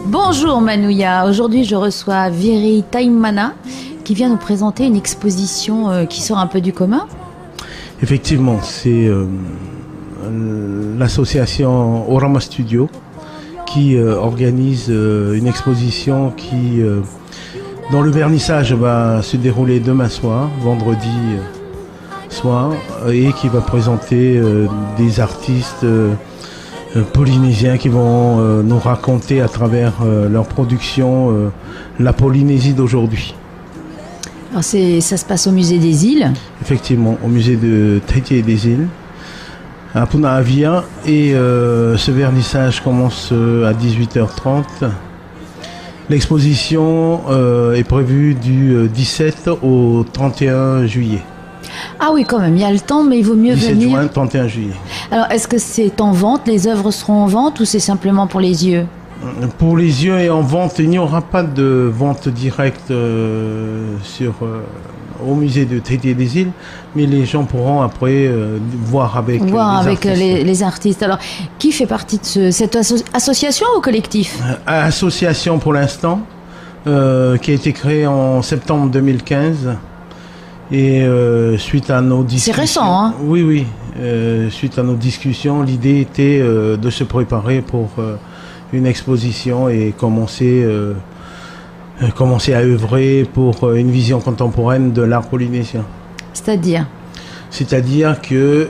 Bonjour Manouya, aujourd'hui je reçois Viri Taimana qui vient nous présenter une exposition qui sort un peu du commun. Effectivement, c'est l'association Orama Studio qui organise une exposition qui, dont le vernissage va se dérouler demain soir, vendredi soir, et qui va présenter des artistes polynésiens qui vont nous raconter à travers leur production la Polynésie d'aujourd'hui. Alors ça se passe au musée des îles. Effectivement, au musée de Tahiti et des îles, à Punahavia, et ce vernissage commence à 18h30. L'exposition est prévue du 17 au 31 juillet. Ah oui, quand même, il y a le temps, mais il vaut mieux 17 venir. juin, 31 juillet. Alors, est-ce que c'est en vente? Les œuvres seront en vente ou c'est simplement pour les yeux? Pour les yeux et en vente, il n'y aura pas de vente directe au musée de Tahiti et des îles, mais les gens pourront après voir avec les artistes. Les artistes. Alors, qui fait partie de cette association ou collectif? Association pour l'instant, qui a été créée en septembre 2015. Et suite à nos discussions... C'est récent, hein? Oui. Suite à nos discussions, l'idée était de se préparer pour une exposition et commencer à œuvrer pour une vision contemporaine de l'art polynésien. C'est-à-dire que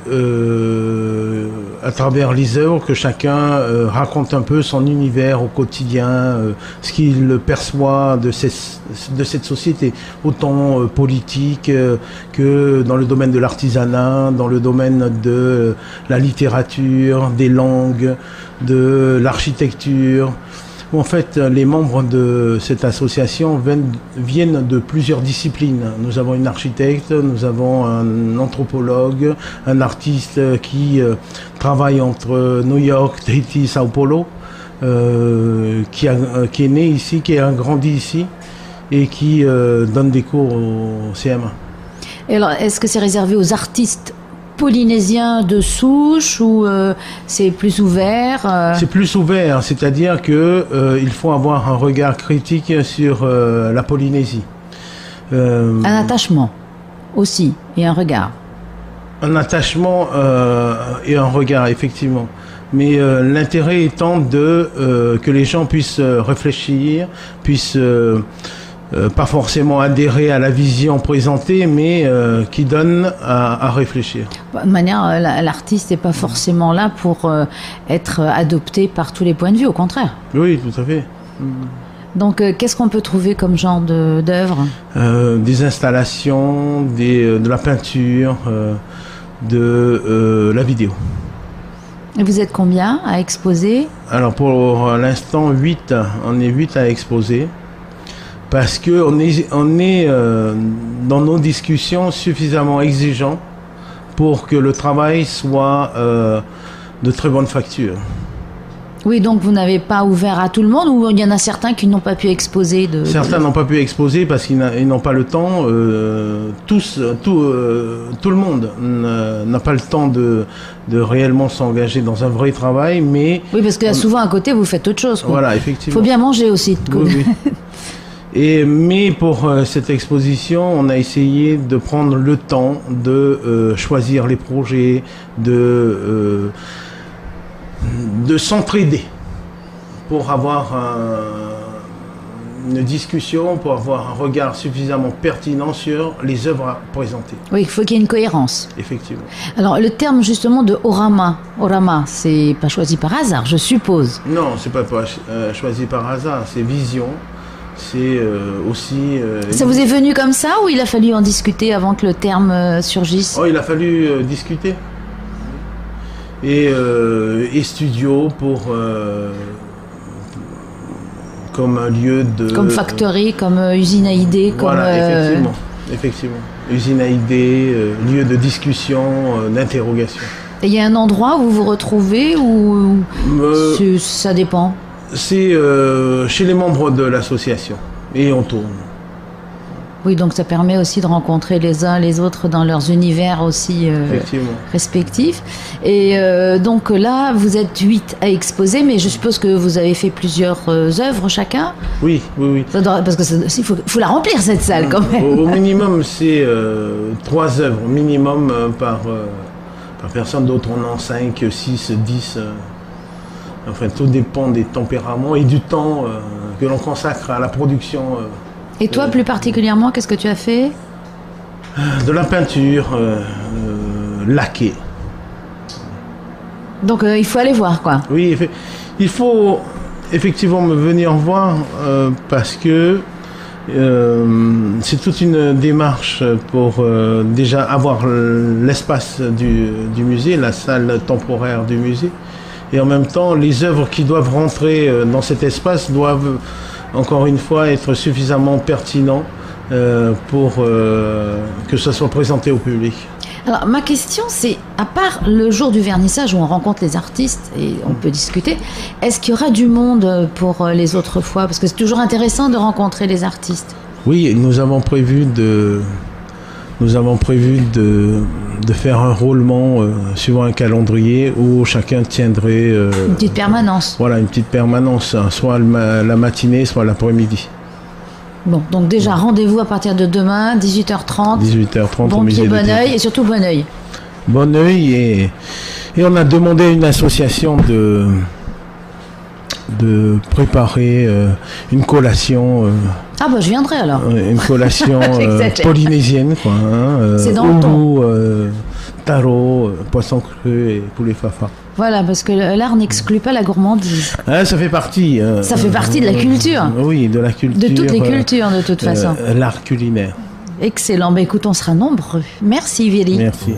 à travers les œuvres, que chacun raconte un peu son univers au quotidien, ce qu'il perçoit de cette société, autant politique que dans le domaine de l'artisanat, dans le domaine de la littérature, des langues, de l'architecture. En fait, les membres de cette association viennent de plusieurs disciplines. Nous avons une architecte, nous avons un anthropologue, un artiste qui travaille entre New York, Tahiti, Sao Paulo, qui est né ici, qui a grandi ici et qui donne des cours au CMA. Et alors, est-ce que c'est réservé aux artistes polynésiens de souche ou c'est plus ouvert? C'est plus ouvert, c'est-à-dire que il faut avoir un regard critique sur la Polynésie. Un attachement aussi et un regard. Un attachement et un regard, effectivement. Mais l'intérêt étant que les gens puissent réfléchir, puissent pas forcément adhérer à la vision présentée, mais qui donne à réfléchir. De manière, l'artiste n'est pas forcément là pour être adopté par tous les points de vue, au contraire. Oui, tout à fait. Donc, qu'est-ce qu'on peut trouver comme genre d'œuvres? Des installations, de la peinture, de la vidéo. Et vous êtes combien à exposer? Alors, pour l'instant, 8. On est 8 à exposer. Parce qu'on est dans nos discussions suffisamment exigeants pour que le travail soit de très bonne facture. Oui, donc vous n'avez pas ouvert à tout le monde ou il y en a certains qui n'ont pas pu exposer Certains n'ont pas pu exposer parce qu'ils n'ont pas le temps. Tout le monde n'a pas le temps de réellement s'engager dans un vrai travail, mais... Oui, parce que souvent à côté, vous faites autre chose, quoi. Voilà, effectivement. Il faut bien manger aussi. Oui. Mais pour cette exposition, on a essayé de prendre le temps de choisir les projets, de s'entraider pour avoir une discussion, pour avoir un regard suffisamment pertinent sur les œuvres présentées. Oui, il faut qu'il y ait une cohérence. Effectivement. Alors, le terme justement de Orama, c'est pas choisi par hasard, je suppose. Non, c'est pas choisi par hasard, c'est vision. C'est aussi... Ça vous est venu comme ça ou il a fallu en discuter avant que le terme surgisse? Oh, il a fallu discuter. Et studio comme un lieu de... Comme factory, comme usine à idées. Voilà, effectivement. Usine à idées, lieu de discussion, d'interrogation. Et il y a un endroit où vous vous retrouvez ou ça dépend? C'est chez les membres de l'association et on tourne. Oui, donc ça permet aussi de rencontrer les uns les autres dans leurs univers aussi respectifs. Et donc là, vous êtes 8 à exposer, mais je suppose que vous avez fait plusieurs œuvres chacun. Oui. Parce que faut la remplir cette salle quand même. Au minimum, c'est 3 œuvres minimum par personne. D'autres on en 5, 6, 10. Enfin, tout dépend des tempéraments et du temps que l'on consacre à la production. Et toi, plus particulièrement, qu'est-ce que tu as fait? De la peinture laquée. Donc il faut aller voir, quoi. Oui, il faut effectivement me venir voir parce que c'est toute une démarche pour déjà avoir l'espace du musée, la salle temporaire du musée. Et en même temps, les œuvres qui doivent rentrer dans cet espace doivent, encore une fois, être suffisamment pertinents pour que ça soit présenté au public. Alors, ma question, c'est, à part le jour du vernissage où on rencontre les artistes et on peut discuter, est-ce qu'il y aura du monde pour les autres fois? Parce que c'est toujours intéressant de rencontrer les artistes. Oui, nous avons prévu de faire un roulement suivant un calendrier où chacun tiendrait... une petite permanence. Voilà, une petite permanence, soit la matinée, soit l'après-midi. Bon, donc déjà, rendez-vous à partir de demain, 18h30. 18h30 bon au musée pied, de bon Thé. oeil, et surtout bon oeil. Bon oeil, et on a demandé à une association de préparer une collation... Ah bah je viendrai alors. Une collation polynésienne, quoi. C'est dans le ton. Taro, poisson cru et poulet fafa. Voilà, parce que l'art n'exclut pas la gourmandise. Ah, ça fait partie. Ça fait partie de la culture. Oui, de la culture. De toutes les cultures, de toute façon. L'art culinaire. Excellent. Bah, écoute, on sera nombreux. Merci, Viri. Merci.